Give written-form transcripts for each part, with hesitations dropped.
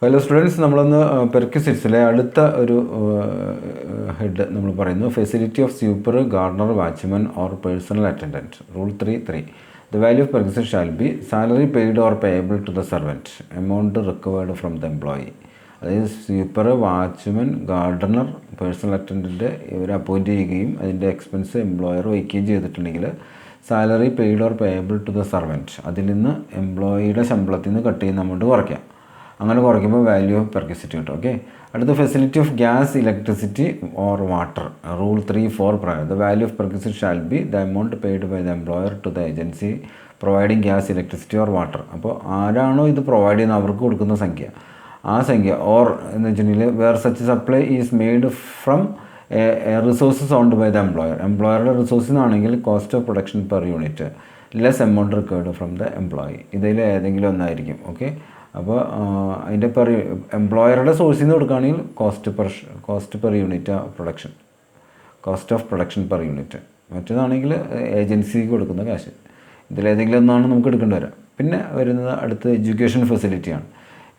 Hello students, നമ്മളൊന്ന് പെർക്വിസിറ്റ്സിലെ അടുത്ത ഒരു ഹെഡ് നമ്മൾ പറയുന്നു. Facility of sweeper, gardener, watchman or personal attendant. Rule 3.3. The value of perquisite shall be salary paid or payable to the servant, amount recovered from the employee. അതായത് sweeper, watchman, gardener, personal attendant ഇവർ appoint ചെയ്യുകയും അതിൻ്റെ expense employer വഹിക്കുകയും ചെയ്തിട്ടുണ്ടെങ്കിൽ salary paid or payable to the servant, അതിൽ നിന്ന് എംപ്ലോയിയുടെ ശമ്പളത്തിൽ നിന്ന് കട്ട് ചെയ്യുന്ന എമൗണ്ട് കുറയ്ക്കാം. അങ്ങനെ കുറയ്ക്കുമ്പോൾ വാല്യൂ ഓഫ് പെർക്വിസിറ്റി കിട്ടും. ഓക്കെ. അടുത്ത facility of gas, electricity or water. Rule 3.4 പ്രകാരം the value of perquisite shall be the amount paid by the employer to the agency providing gas, electricity or water. അപ്പോൾ ആരാണോ ഇത് provide ചെയ്യുന്നത് അവർക്ക് കൊടുക്കുന്ന സംഖ്യ, ആ സംഖ്യ ഓർ എന്ന് വെച്ചിട്ടുണ്ടെങ്കിൽ where such supply is made from resources owned by the employer. എംപ്ലോയറുടെ റിസോഴ്സിൽ നിന്നാണെങ്കിൽ cost of production per unit less amount recovered from the employee. ഇതിൽ ഏതെങ്കിലും ഒന്നായിരിക്കും. ഓക്കെ. അപ്പോൾ അതിൻ്റെ എംപ്ലോയറുടെ സോഴ്സിൽ നിന്ന് കൊടുക്കുകയാണെങ്കിൽ cost per unit production, cost of production per unit. മറ്റേതാണെങ്കിൽ ഏജൻസിക്ക് കൊടുക്കുന്ന കാശ്. ഇതിലേതെങ്കിലും ഒന്നാണ് നമുക്ക് എടുക്കേണ്ടി വരിക. പിന്നെ വരുന്നത് അടുത്ത എഡ്യൂക്കേഷൻ ഫെസിലിറ്റിയാണ്.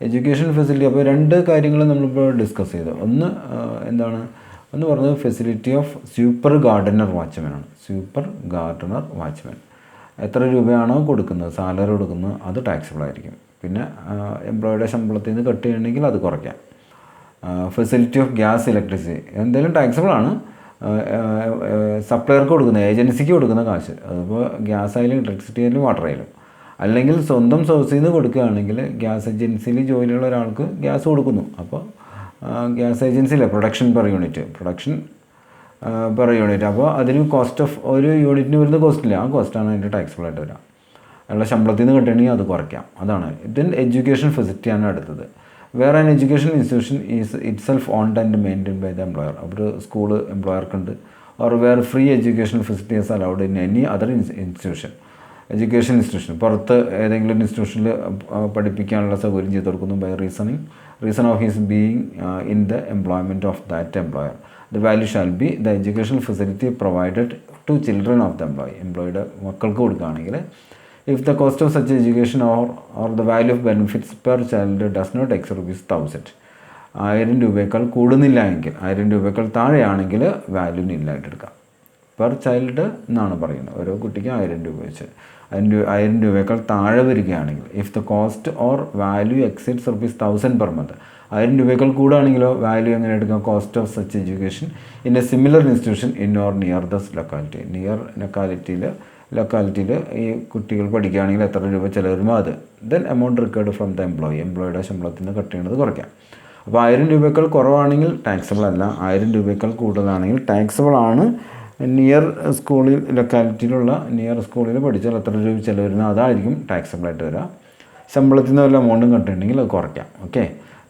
എഡ്യൂക്കേഷൻ ഫെസിലിറ്റി, അപ്പോൾ രണ്ട് കാര്യങ്ങൾ നമ്മളിപ്പോൾ ഡിസ്കസ് ചെയ്തു. ഒന്ന് പറഞ്ഞത് ഫെസിലിറ്റി ഓഫ് സ്വീപ്പർ, ഗാർഡനർ, വാച്ച്മാനാണ്. സ്വീപ്പർ, ഗാർഡനർ, വാച്ച്മാൻ എത്ര രൂപയാണോ കൊടുക്കുന്നത്, സാലറി കൊടുക്കുന്നത്, അത് ടാക്സബിൾ ആയിരിക്കും. പിന്നെ എംപ്ലോയിയുടെ ശമ്പളത്തിൽ നിന്ന് കട്ട് ചെയ്യണമെങ്കിൽ അത് കുറയ്ക്കാം. ഫെസിലിറ്റി ഓഫ് ഗ്യാസ്, ഇലക്ട്രിസിറ്റി എന്തായാലും ടാക്സബിൾ ആണ്. സപ്ലയർക്ക് കൊടുക്കുന്ന, ഏജൻസിക്ക് കൊടുക്കുന്ന കാശ്, അതിപ്പോൾ ഗ്യാസ് ആയാലും ഇലക്ട്രിസിറ്റി ആയാലും വാട്ടർ ആയാലും. അല്ലെങ്കിൽ സ്വന്തം സോഴ്സിൽ നിന്ന് കൊടുക്കുകയാണെങ്കിൽ ഗ്യാസ് ഏജൻസിയിൽ ജോലിയുള്ള ഒരാൾക്ക് ഗ്യാസ് കൊടുക്കുന്നു. അപ്പോൾ ഗ്യാസ് ഏജൻസിയിലെ പ്രൊഡക്ഷൻ പെർ യൂണിറ്റ്, അപ്പോൾ അതിന് കോസ്റ്റ് ഓഫ് ഒരു യൂണിറ്റിന് വരുന്ന കോസ്റ്റില്ല, ആ കോസ്റ്റാണ് അതിൻ്റെ ടാക്സബിളായിട്ട് വരിക. അയാളുടെ ശമ്പളത്തിൽ നിന്ന് കിട്ടണമെങ്കിൽ അത് കുറയ്ക്കാം. അതാണ് ഇതിൽ എഡ്യൂക്കേഷൻ ഫെസിലിറ്റിയാണ് അടുത്തത്. വേറെ an education institution is itself owned and maintain by the employer. അപ്പോൾ സ്കൂൾ എംപ്ലോയർക്കുണ്ട്. Or where free education facilities allowed in any other institution. Education institution പുറത്ത് ഏതെങ്കിലും ഇൻസ്റ്റിറ്റ്യൂഷനിൽ പഠിപ്പിക്കാനുള്ള സൗകര്യം ചെയ്ത് കൊടുക്കുന്നു by reason of his being in the employment of that employer. The value shall be the education facility provided to children of the employee. എംപ്ലോയിയുടെ മക്കൾക്ക് കൊടുക്കുകയാണെങ്കിൽ if the cost of such education or the value of benefits per child does not exceed ₹1,000, 1000 രൂപയേക്കാൾ കൂടുന്നില്ല എങ്കിൽ, 1000 രൂപയേക്കാൾ താഴെയാണെങ്കിൽ value നില്ലായിട്ട് എടുക്കാം. Per child എന്നാണ് പറയുന്നത്. ഓരോ കുട്ടിക്ക് 1000 രൂപ വെച്ച്. 1000 രൂപയേക്കാൾ താഴെ വരികയാണെങ്കിൽ, if the cost or value exceeds ₹1,000 per month, 1000 രൂപയേക്കാൾ കൂടുകയാണെങ്കിലോ വാല്യൂ എങ്ങനെ എടുക്കാം? Cost of such education in a similar institution in or near the locality. ലൊക്കാലിറ്റിയിൽ ഈ കുട്ടികൾ പഠിക്കുകയാണെങ്കിൽ എത്ര രൂപ ചിലവ് വരുമ്പോൾ അത്. Then amount recovered from the employee. എംപ്ലോയിയുടെ ശമ്പളത്തിൽ നിന്ന് കട്ട് ചെയ്യുന്നത് കുറയ്ക്കാം. അപ്പോൾ 1000 രൂപയേക്കാൾ കുറവാണെങ്കിൽ ടാക്സബിൾ അല്ല, 1000 രൂപയേക്കാൾ കൂടുതലാണെങ്കിൽ ടാക്സബിൾ ആണ്. നിയർ സ്കൂളിൽ പഠിച്ചാൽ എത്ര രൂപ ചിലവ് വരുന്നത് അതായിരിക്കും ടാക്സബിളായിട്ട് വരിക. ശമ്പളത്തിൽ നിന്ന് വല്ല എമൗണ്ടും കട്ടുണ്ടെങ്കിൽ അത് കുറയ്ക്കാം. Okay.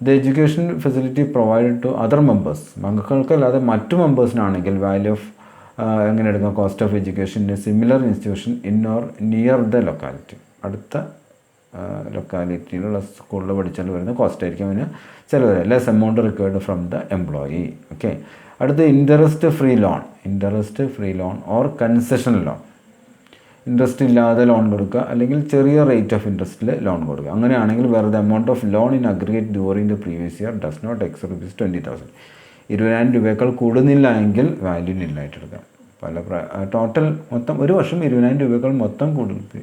The education facility provide to other members. മക്കൾക്കല്ലാതെ മറ്റു മെമ്പേഴ്സിനാണെങ്കിൽ വാല്യൂ ഓഫ് എങ്ങനെ എടുക്കാം? Cost of education in a similar institution in or near the locality. അടുത്ത ലൊക്കാലിറ്റിയിലുള്ള സ്കൂളിൽ പഠിച്ചാൽ വരുന്ന കോസ്റ്റ് ആയിരിക്കും അതിന് ചിലവ് വരിക. Less amount required from the employee. Okay. അടുത്ത interest free loan or concession loan. Interest ഇല്ലാതെ ലോൺ കൊടുക്കുക, അല്ലെങ്കിൽ ചെറിയ റേറ്റ് ഓഫ് ഇൻട്രസ്റ്റിൽ ലോൺ കൊടുക്കുക. അങ്ങനെയാണെങ്കിൽ വേറെ the amount of loan in aggregate during the previous year does not exceed ₹20,000. 20,000 രൂപയേക്കാൾ കൂടുന്നില്ല എങ്കിൽ വാല്യൂ നില്ലായിട്ട് എടുക്കാം. ടോട്ടൽ മൊത്തം ഒരു വർഷം 20,000 രൂപയേക്കാൾ മൊത്തം കൂടുതൽ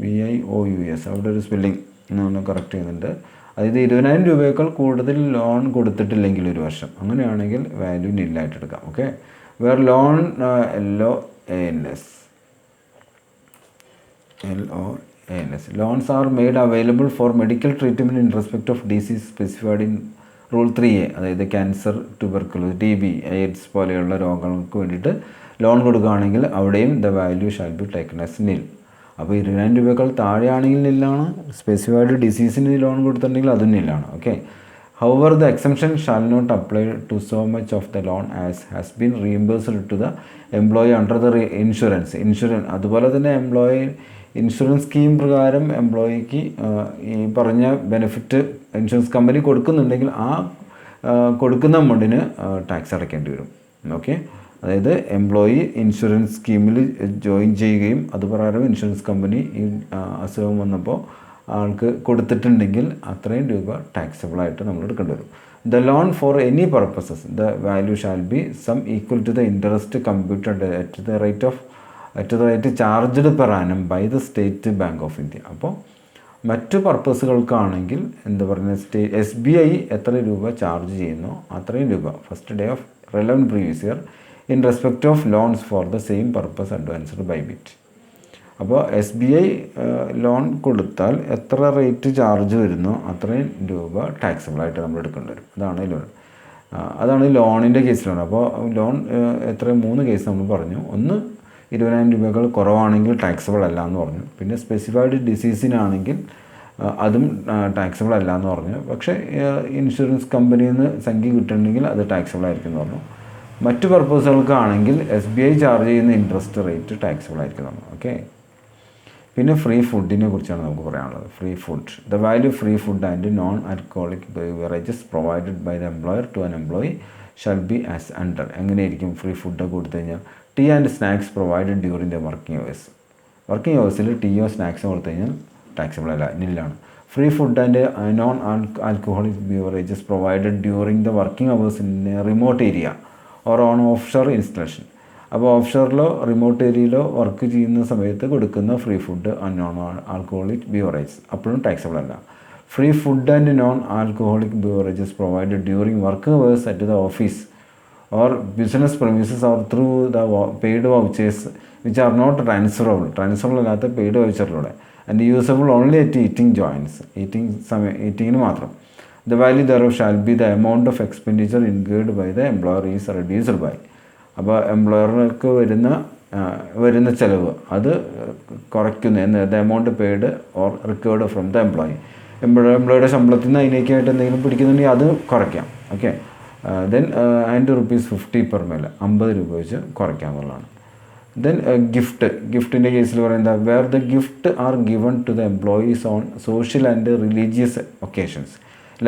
VIOUS, അവിടെ ഒരു സ്പെല്ലിംഗ് ഒന്ന് കറക്റ്റ് ചെയ്യുന്നുണ്ട്. അതായത് 20,000 രൂപയേക്കാൾ കൂടുതൽ ലോൺ കൊടുത്തിട്ടില്ലെങ്കിൽ ഒരു വർഷം, അങ്ങനെയാണെങ്കിൽ വാല്യൂ നില്ലായിട്ട് എടുക്കാം. ഓക്കെ. വേറെ loan LOANS loans are made available for medical treatment in respect of disease specified in rule 3A. അതായത് ക്യാൻസർ, ട്യൂബർക്കുലോസിസ്, TB, എയ്ഡ്സ് പോലെയുള്ള രോഗങ്ങൾക്ക് വേണ്ടിയിട്ട് ലോൺ കൊടുക്കുകയാണെങ്കിൽ അവിടെയും the value shall be taken as നിൽ. അപ്പോൾ 20,000 രൂപയേക്കാൾ താഴെയാണെങ്കിൽ നില്ലാണ്. സ്പെസിഫൈഡ് ഡിസീസിന് ലോൺ കൊടുത്തിട്ടുണ്ടെങ്കിൽ അതും നില്ലാണ്. Okay. However the exemption shall not apply to so much of the loan as has been reimbursed to the employee under the insurance. അതുപോലെ തന്നെ insurance scheme പ്രകാരം എംപ്ലോയിക്ക് ഈ പറഞ്ഞ ബെനിഫിറ്റ് ഇൻഷുറൻസ് കമ്പനി കൊടുക്കുന്നുണ്ടെങ്കിൽ ആ കൊടുക്കുന്ന എമൗണ്ടിന് ടാക്സ് അടയ്ക്കേണ്ടി വരും. ഓക്കെ. അതായത് എംപ്ലോയി ഇൻഷുറൻസ് സ്കീമിൽ ജോയിൻ ചെയ്യുകയും അതുപ്രകാരം ഇൻഷുറൻസ് കമ്പനി ഈ അസുഖം വന്നപ്പോൾ ആൾക്ക് കൊടുത്തിട്ടുണ്ടെങ്കിൽ അത്രയും രൂപ ടാക്സബിളായിട്ട് നമ്മൾ എടുക്കേണ്ടി വരും. The loan for any purposes the value shall be sum equal to the interest computed at the rate charged per annum by the State Bank of India. അപ്പോൾ മറ്റു പർപ്പസുകൾക്കാണെങ്കിൽ എന്താ പറയുക, SBI എത്ര രൂപ ചാർജ് ചെയ്യുന്നോ അത്രയും രൂപ first day of relevant previous year in respect of loans for the same purpose advanced by bit. അപ്പോൾ SBI ലോൺ കൊടുത്താൽ എത്ര റേറ്റ് ചാർജ് വരുന്നോ അത്രയും രൂപ ടാക്സബിളായിട്ട് നമ്മൾ എടുക്കേണ്ടി വരും. അതാണ് ലോണിൻ്റെ കേസിലാണ്. അപ്പോൾ ലോൺ 3 കേസ് നമ്മൾ പറഞ്ഞു. ഒന്ന് 20,000 രൂപകൾ കുറവാണെങ്കിൽ ടാക്സബിൾ അല്ല എന്ന് പറഞ്ഞു. പിന്നെ സ്പെസിഫൈഡ് ഡിസീസിനാണെങ്കിൽ അതും ടാക്സബിൾ അല്ല എന്ന് പറഞ്ഞു. പക്ഷേ ഇൻഷുറൻസ് കമ്പനിയിൽ നിന്ന് സംഖ്യ കിട്ടുന്നുണ്ടെങ്കിൽ അത് ടാക്സബിൾ ആയിരിക്കും എന്ന് പറഞ്ഞു. മറ്റു പർപ്പസുകൾക്കാണെങ്കിൽ SBI ചാർജ് ചെയ്യുന്ന ഇൻട്രസ്റ്റ് റേറ്റ് ടാക്സബിൾ ആയിരിക്കും എന്ന് പറഞ്ഞു. ഓക്കെ. പിന്നെ ഫ്രീ ഫുഡിനെ കുറിച്ചാണ് നമുക്ക് പറയാനുള്ളത്. Free food. The value free food and non alcoholic beverages provided by the employer to an employee shall be as under. എങ്ങനെയായിരിക്കും ഫ്രീ ഫുഡ് കൊടുത്തു കഴിഞ്ഞാൽ? Tea and snacks provided during the working അവേഴ്സിൽ ടീയോ സ്നാക്സോ കൊടുത്തു കഴിഞ്ഞാൽ ടാക്സബിൾ അല്ല, നില്ലാണ്. Free food and non alcoholic beverages provided during the working hours in remote area or on offshore installation. അപ്പോൾ ഓഫ് ഷോറിലോ റിമോട്ട് ഏരിയയിലോ വർക്ക് ചെയ്യുന്ന സമയത്ത് കൊടുക്കുന്ന free food and non alcoholic beverages അപ്പോഴും ടാക്സബിൾ അല്ല. Free food and non alcoholic beverages provided during working hours at the office or business premises or through the paid vouchers which are not transferable അല്ലാത്ത paid വൗച്ചറിലൂടെ and usable only at eating joints, ഈറ്റിങ്ങിന് മാത്രം. The value thereof shall be the amount of expenditure incurred by the employer is reduced by. അപ്പോൾ എംപ്ലോയർക്ക് വരുന്ന ചിലവ് അത് കുറയ്ക്കുന്നു. The amount paid or recovered from the എംപ്ലോയിയുടെ ശമ്പളത്തിൽ നിന്ന് അതിനേക്കായിട്ട് എന്തെങ്കിലും പിടിക്കുന്നുണ്ടെങ്കിൽ അത് കുറയ്ക്കാം. ഓക്കെ. ദെൻ ₹50 പെർ മേൽ 50 രൂപ വെച്ച് കുറയ്ക്കാമെന്നുള്ളതാണ്. ദെൻ ഗിഫ്റ്റിൻ്റെ കേസിൽ പറയുന്നത് where the gift are given to the employees on social and religious occasions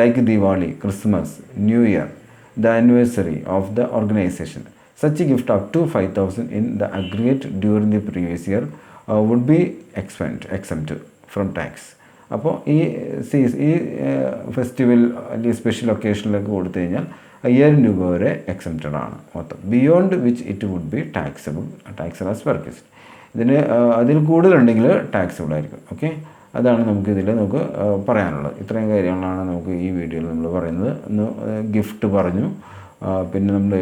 like Diwali, Christmas, new year, the anniversary of the organisation. Such gift up to 5,000 in the aggregate during the previous year would be exempt from tax. അപ്പോൾ ഈ festival അല്ലെങ്കിൽ special ഒക്കേഷനിലൊക്കെ കൊടുത്തു കഴിഞ്ഞാൽ 5,000 രൂപ വരെ exempted ആണ് മൊത്തം. Beyond which it would be taxable as per case. അതിൽ കൂടുതലുണ്ടെങ്കിൽ ടാക്സബിൾ ആയിരിക്കും. ഓക്കെ. അതാണ് നമുക്ക് പറയാനുള്ളത്. ഇത്രയും കാര്യങ്ങളാണ് നമുക്ക് ഈ വീഡിയോയിൽ നമ്മൾ പറയുന്നത്. ഒന്ന് ഗിഫ്റ്റ് പറഞ്ഞു, പിന്നെ നമ്മൾ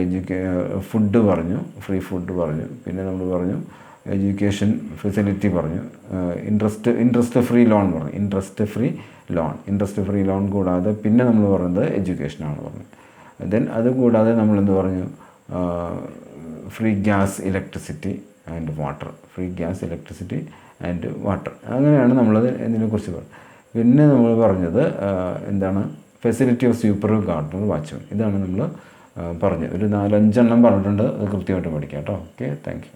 ഫുഡ് പറഞ്ഞു, ഫ്രീ ഫുഡ് പറഞ്ഞു, പിന്നെ നമ്മൾ പറഞ്ഞു എഡ്യൂക്കേഷൻ ഫെസിലിറ്റി പറഞ്ഞു, ഇൻട്രസ്റ്റ് ഫ്രീ ലോൺ പറഞ്ഞു. ഇൻട്രസ്റ്റ് ഫ്രീ ലോൺ കൂടാതെ പിന്നെ നമ്മൾ പറയുന്നത് എഡ്യൂക്കേഷനാണ് പറഞ്ഞത്. ദെൻ അത് കൂടാതെ നമ്മളെന്ത് പറഞ്ഞു, free gas electricity and water. അങ്ങനെയാണ് നമ്മളത് ഇതിനെക്കുറിച്ച് പറഞ്ഞത്. പിന്നെ നമ്മൾ പറഞ്ഞത് എന്താണ്, facility of sweeper, gardener, watchman. ഇതാണ് നമ്മൾ പറഞ്ഞത്. ഒരു 4-5 എണ്ണം പറഞ്ഞിട്ടുണ്ട്. അത് കൃത്യമായിട്ട് പഠിക്കാം കേട്ടോ. Okay, thank you.